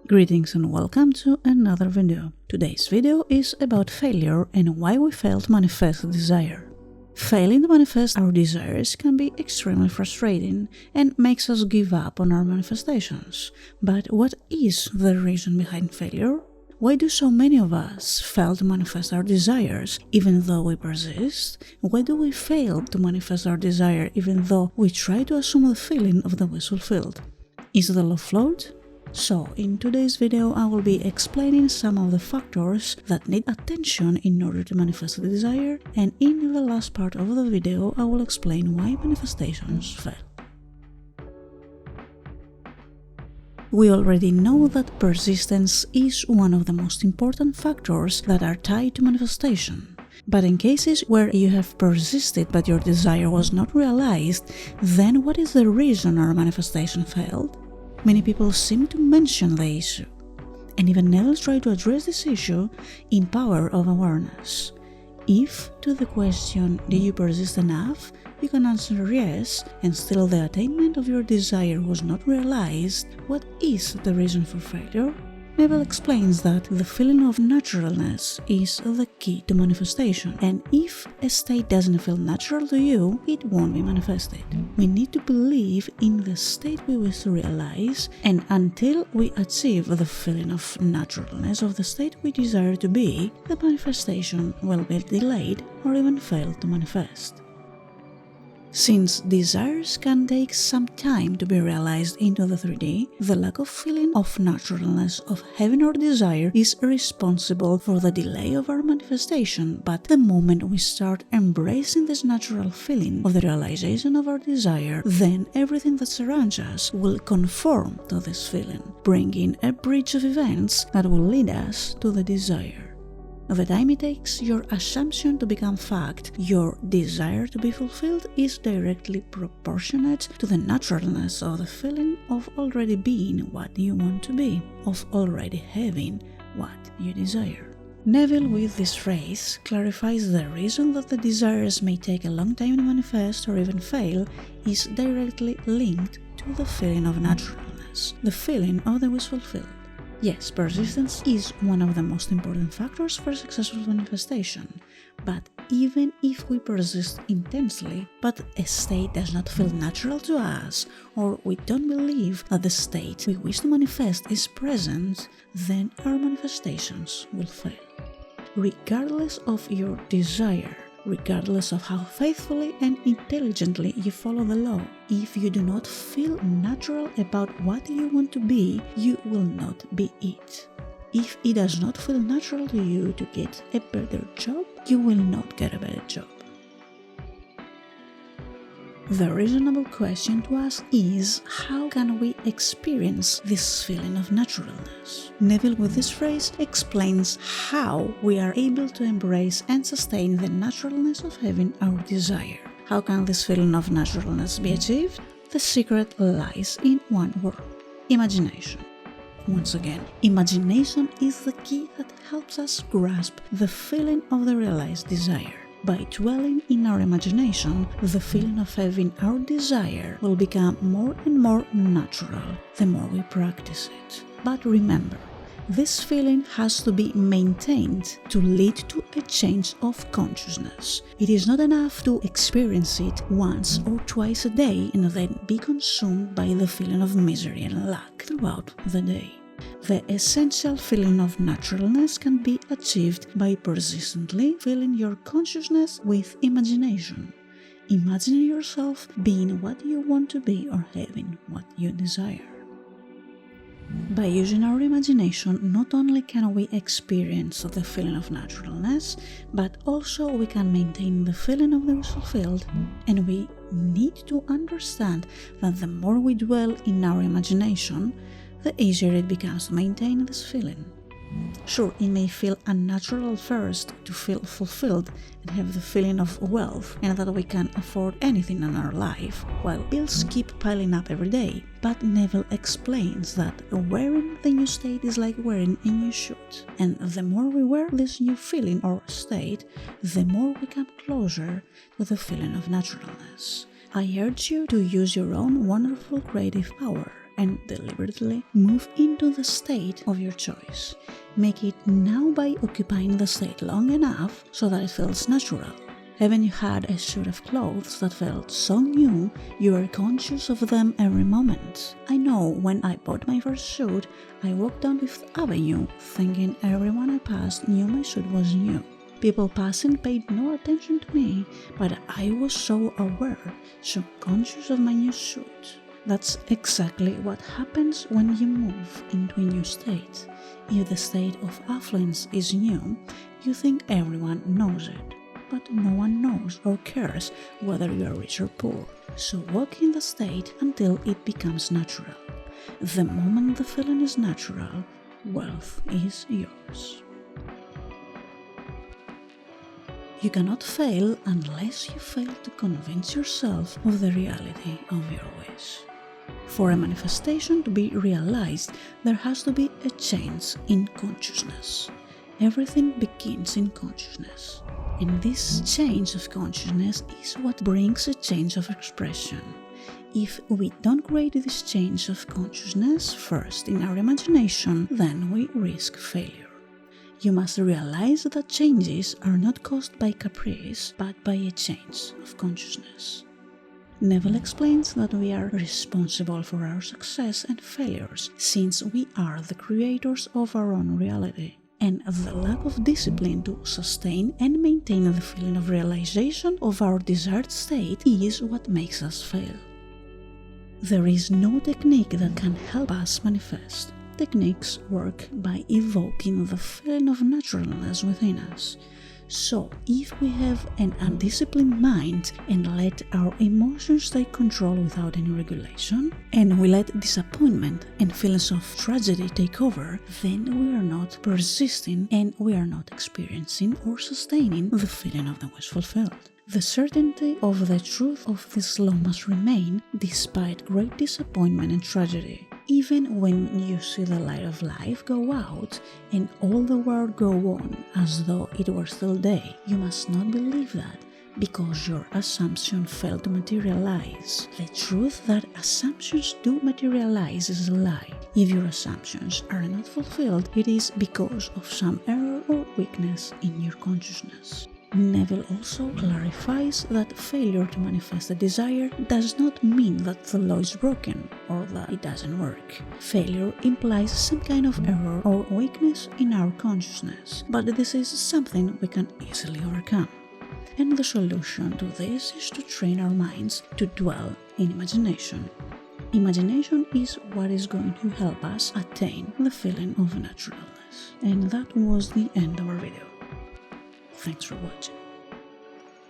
Greetings and welcome to another video. Today's video is about failure and why we fail to manifest a desire. Failing to manifest our desires can be extremely frustrating and makes us give up on our manifestations. But what is the reason behind failure? Why do so many of us fail to manifest our desires even though we persist? Why do we fail to manifest our desire even though we try to assume the feeling of the wish fulfilled? Is the law flawed? So, in today's video, I will be explaining some of the factors that need attention in order to manifest a desire, and in the last part of the video, I will explain why manifestations fail. We already know that persistence is one of the most important factors that are tied to manifestation. But in cases where you have persisted but your desire was not realized, then what is the reason our manifestation failed? Many people seem to mention the issue, and even Neville tried to address this issue in Power of Awareness. If, to the question, "Did you persist enough?" you can answer yes, and still the attainment of your desire was not realized, what is the reason for failure? Neville explains that the feeling of naturalness is the key to manifestation, and if a state doesn't feel natural to you, it won't be manifested. We need to believe in the state we wish to realize, and until we achieve the feeling of naturalness of the state we desire to be, the manifestation will be delayed or even fail to manifest. Since desires can take some time to be realized into the 3D, the lack of feeling of naturalness of having our desire is responsible for the delay of our manifestation, but the moment we start embracing this natural feeling of the realization of our desire, then everything that surrounds us will conform to this feeling, bringing a bridge of events that will lead us to the desire. The time it takes your assumption to become fact, your desire to be fulfilled, is directly proportionate to the naturalness of the feeling of already being what you want to be, of already having what you desire. Neville, with this phrase, clarifies the reason that the desires may take a long time to manifest or even fail is directly linked to the feeling of naturalness, the feeling of the wish fulfilled. Yes, persistence is one of the most important factors for successful manifestation, but even if we persist intensely, but a state does not feel natural to us, or we don't believe that the state we wish to manifest is present, then our manifestations will fail. Regardless of your desire, regardless of how faithfully and intelligently you follow the law, if you do not feel natural about what you want to be, you will not be it. If it does not feel natural to you to get a better job, you will not get a better job. The reasonable question to ask is, how can we experience this feeling of naturalness? Neville, with this phrase, explains how we are able to embrace and sustain the naturalness of having our desire. How can this feeling of naturalness be achieved? The secret lies in one word: imagination. Once again, imagination is the key that helps us grasp the feeling of the realized desire. By dwelling in our imagination, the feeling of having our desire will become more and more natural the more we practice it. But remember, this feeling has to be maintained to lead to a change of consciousness. It is not enough to experience it once or twice a day and then be consumed by the feeling of misery and lack throughout the day. The essential feeling of naturalness can be achieved by persistently filling your consciousness with imagination. Imagining yourself being what you want to be or having what you desire. By using our imagination, not only can we experience the feeling of naturalness, but also we can maintain the feeling of the wish fulfilled, and we need to understand that the more we dwell in our imagination, the easier it becomes to maintain this feeling. Sure, it may feel unnatural first to feel fulfilled and have the feeling of wealth and that we can afford anything in our life, while bills keep piling up every day. But Neville explains that wearing the new state is like wearing a new suit, and the more we wear this new feeling or state, the more we come closer to the feeling of naturalness. I urge you to use your own wonderful creative power and deliberately move into the state of your choice. Make it now by occupying the state long enough so that it feels natural. Haven't you had a suit of clothes that felt so new you were conscious of them every moment? I know when I bought my first suit, I walked down Fifth Avenue thinking everyone I passed knew my suit was new. People passing paid no attention to me, but I was so aware, so conscious of my new suit. That's exactly what happens when you move into a new state. If the state of affluence is new, you think everyone knows it. But no one knows or cares whether you are rich or poor. So walk in the state until it becomes natural. The moment the feeling is natural, wealth is yours. You cannot fail unless you fail to convince yourself of the reality of your wish. For a manifestation to be realized, there has to be a change in consciousness. Everything begins in consciousness. And this change of consciousness is what brings a change of expression. If we don't create this change of consciousness first in our imagination, then we risk failure. You must realize that changes are not caused by caprice, but by a change of consciousness. Neville explains that we are responsible for our success and failures, since we are the creators of our own reality. And the lack of discipline to sustain and maintain the feeling of realization of our desired state is what makes us fail. There is no technique that can help us manifest. Techniques work by evoking the feeling of naturalness within us. So, if we have an undisciplined mind and let our emotions take control without any regulation, and we let disappointment and feelings of tragedy take over, then we are not persisting and we are not experiencing or sustaining the feeling of the wish fulfilled. The certainty of the truth of this law must remain despite great disappointment and tragedy. Even when you see the light of life go out and all the world go on as though it were still day, you must not believe that because your assumption failed to materialize. The truth that assumptions do materialize is a lie. If your assumptions are not fulfilled, it is because of some error or weakness in your consciousness. Neville also clarifies that failure to manifest a desire does not mean that the law is broken or that it doesn't work. Failure implies some kind of error or weakness in our consciousness, but this is something we can easily overcome. And the solution to this is to train our minds to dwell in imagination. Imagination is what is going to help us attain the feeling of naturalness. And that was the end of our video. Thanks for watching.